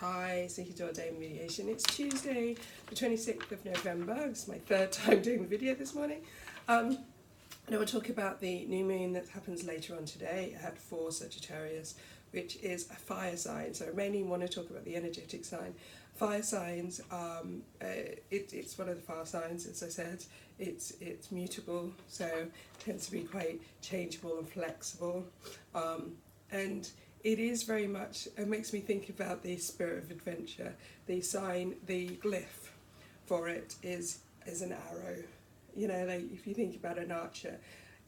Hi, it's Nikki Doyle Day Mediation. It's Tuesday, the 26th of November. It's my third time doing the video this morning. And I will talk about the new moon that happens later on today at 4 Sagittarius, which is a fire sign. So I mainly want to talk about the energetic sign. Fire signs, it's one of the fire signs, as I said. It's mutable, so it tends to be quite changeable and flexible. And it is very much, it makes me think about the spirit of adventure. The sign, the glyph for it is an arrow. You know, like if you think about an archer,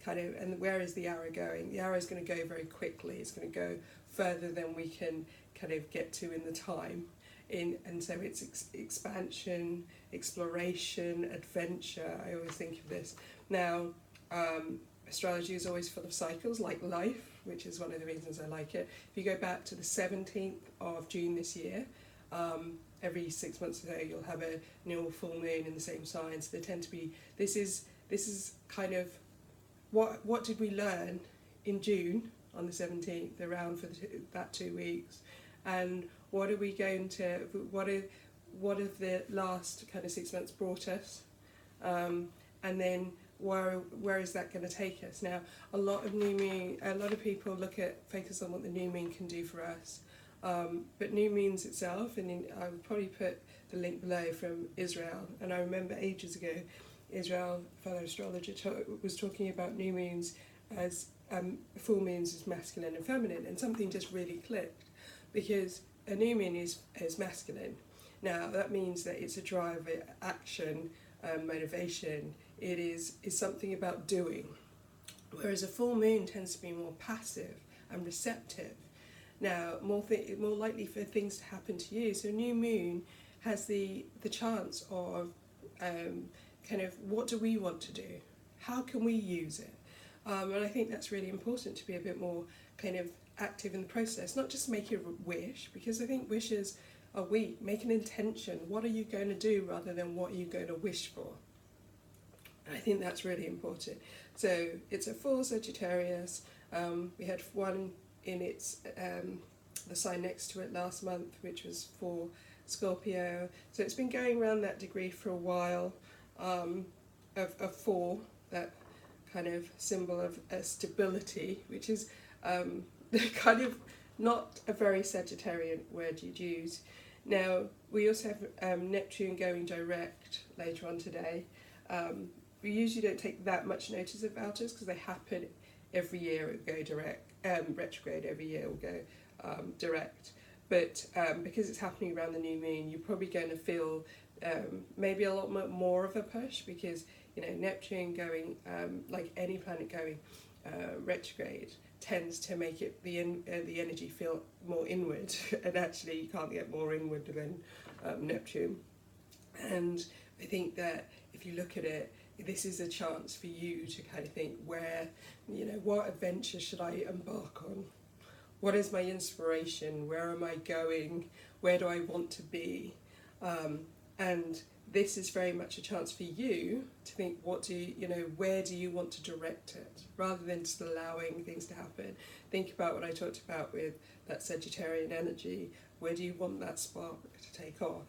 kind of, and where is the arrow going? The arrow is going to go very quickly. It's going to go further than we can kind of get to in the time. And so it's expansion, exploration, adventure. I always think of this. Now, astrology is always full of cycles, like life, which is one of the reasons I like it. If you go back to the 17th of June this year, every 6 months or so you'll have a new full moon in the same sign. So they tend to be, this is kind of, what did we learn in June on the 17th, around for that 2 weeks? And what are we going to, what have the last kind of 6 months brought us? And then where is that going to take us? Now, a lot of people focus on what the new moon can do for us, but new moons itself, and I would probably put the link below from Israel. And I remember ages ago, Israel, fellow astrologer, was talking about new moons as full moons as masculine and feminine, and something just really clicked, because a new moon is masculine. Now that means that it's a drive, action, motivation. It is something about doing, whereas a full moon tends to be more passive and receptive. Now, more likely for things to happen to you. So new moon has the chance of kind of, what do we want to do? How can we use it? And I think that's really important, to be a bit more kind of active in the process, not just make a wish, because I think wishes are weak. Make an intention. What are you going to do rather than what are you going to wish for? I think that's really important. So it's a 4 Sagittarius. We had one in its the sign next to it last month, which was for Scorpio. So it's been going around that degree for a while, of 4, that kind of symbol of stability, which is kind of not a very Sagittarian word you'd use. Now, we also have Neptune going direct later on today. We usually don't take that much notice about us because they happen every year. It will go direct, retrograde every year will go direct. But because it's happening around the new moon, you're probably going to feel maybe a lot more of a push, because Neptune going, like any planet going retrograde, tends to make it the energy feel more inward, and actually you can't get more inward than Neptune. And I think that if you look at it, this is a chance for you to kind of think, what adventure should I embark on? What is my inspiration? Where am I going? Where do I want to be? And this is very much a chance for you to think, where do you want to direct it? Rather than just allowing things to happen. Think about what I talked about with that Sagittarian energy. Where do you want that spark to take off?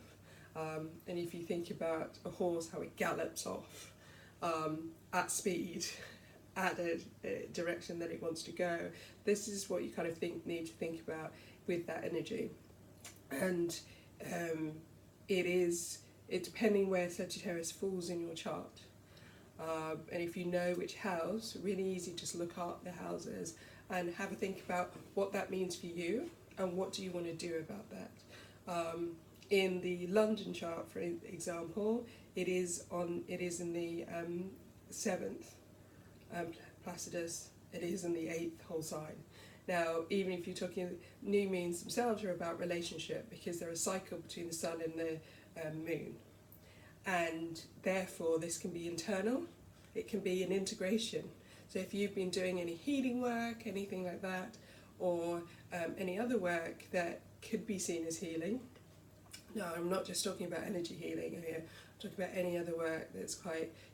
And if you think about a horse, how it gallops off at speed, at a direction that it wants to go, this is what you kind of need to think about with that energy. And it's depending where Sagittarius falls in your chart. And if you know which house, really easy, just look up the houses and have a think about what that means for you and what do you want to do about that. In the London chart, for example, it is in the 7th Placidus. It is in the 8th whole sign. Now, even if you're talking, new moons themselves are about relationship, because they're a cycle between the sun and the moon, and therefore this can be internal, it can be an integration. So if you've been doing any healing work, anything like that, or any other work that could be seen as healing. No, I'm not just talking about energy healing here. I'm talking about any other work that's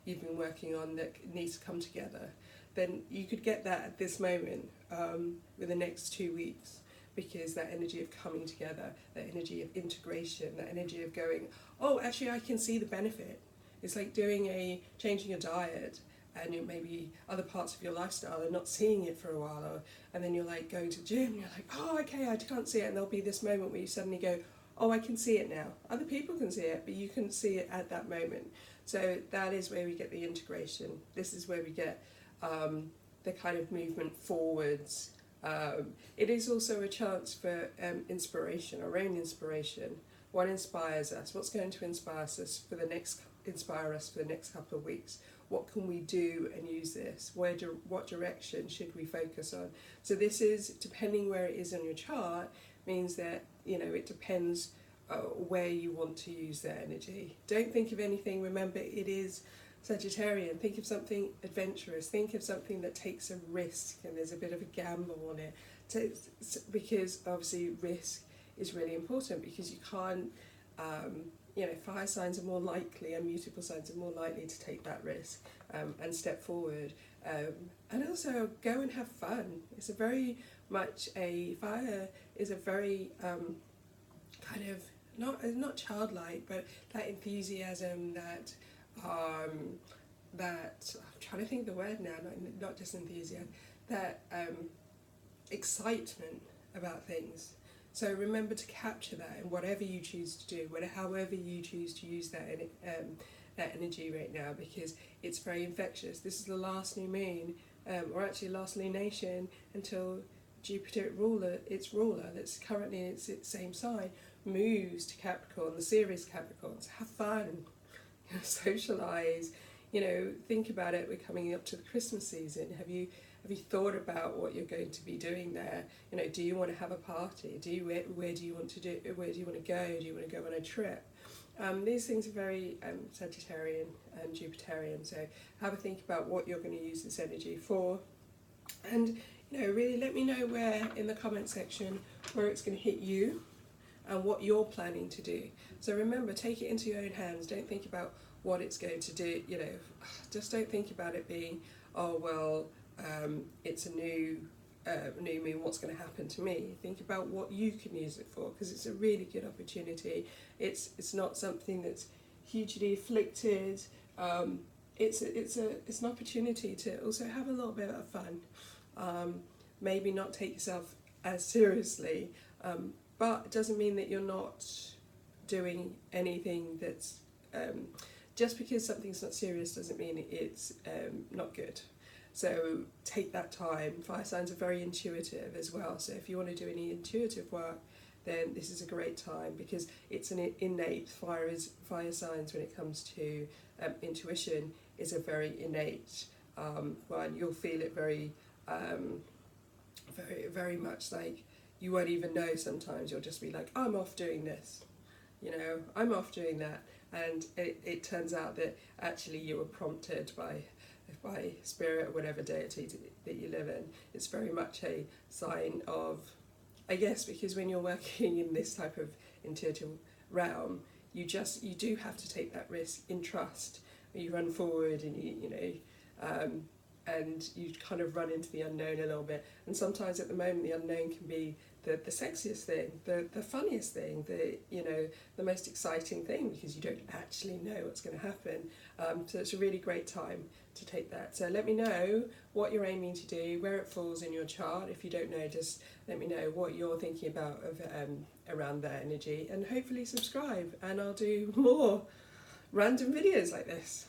you've been working on that needs to come together. Then you could get that at this moment, with the next 2 weeks, because that energy of coming together, that energy of integration, that energy of going, oh, actually I can see the benefit. It's like changing your diet, and maybe other parts of your lifestyle are not seeing it for a while, and then you're like going to the gym and you're like, oh, okay, I can't see it, and there'll be this moment where you suddenly go, oh, I can see it now. Other people can see it, but you couldn't see it at that moment. So that is where we get the integration. This is where we get the kind of movement forwards. It is also a chance for inspiration, our own inspiration. What inspires us? What's going to inspire us for the next couple of weeks? What can we do and use this? What direction should we focus on? So this is, depending where it is on your chart, means that, you know, it depends where you want to use that energy. Don't think of anything, remember it is Sagittarian. Think of something adventurous, think of something that takes a risk and there's a bit of a gamble on it. So, because obviously risk is really important, because you can't, you know, fire signs are more likely and mutable signs are more likely to take that risk and step forward. And also go and have fun. It's a very much fire is a very kind of, not childlike, but that enthusiasm, that I'm trying to think of the word now, not just enthusiasm, that excitement about things. So remember to capture that in whatever you choose to do, however you choose to use that energy right now, because it's very infectious. This is the last new moon, or actually last lunation, until Jupiter its ruler, that's currently in its same sign, moves to Capricorn, the serious Capricorns. Have fun, socialise, you know, think about it. We're coming up to the Christmas season. Have you thought about what you're going to be doing there? You know, do you want to have a party? Where do you want to go? Do you want to go on a trip? These things are very Sagittarian and Jupiterian, so have a think about what you're going to use this energy for, and you know, really let me know where in the comment section where it's going to hit you and what you're planning to do. So remember, take it into your own hands. Don't think about what it's going to do, you know, just don't think about it being, oh well, it's a new moon, what's going to happen to me? Think about what you can use it for, because it's a really good opportunity. It's not something that's hugely afflicted. It's an opportunity to also have a little bit of fun. Maybe not take yourself as seriously, but it doesn't mean that you're not doing anything that's just because something's not serious doesn't mean it's not good. So take that time. Fire signs are very intuitive as well, so if you want to do any intuitive work, then this is a great time, because it's an innate, fire signs when it comes to intuition is a very innate one. You'll feel it very very much, like you won't even know sometimes. You'll just be like, I'm off doing this, you know, I'm off doing that, and it turns out that actually you were prompted by spirit or whatever deity that you live in. It's very much a sign of, I guess, because when you're working in this type of intuitive realm, you do have to take that risk in trust. You run forward and you know, and you kind of run into the unknown a little bit. And sometimes at the moment the unknown can be the sexiest thing, the funniest thing, the most exciting thing, because you don't actually know what's going to happen. So it's a really great time to take that. So let me know what you're aiming to do, where it falls in your chart. If you don't know, just let me know what you're thinking about around that energy, and hopefully subscribe, and I'll do more random videos like this.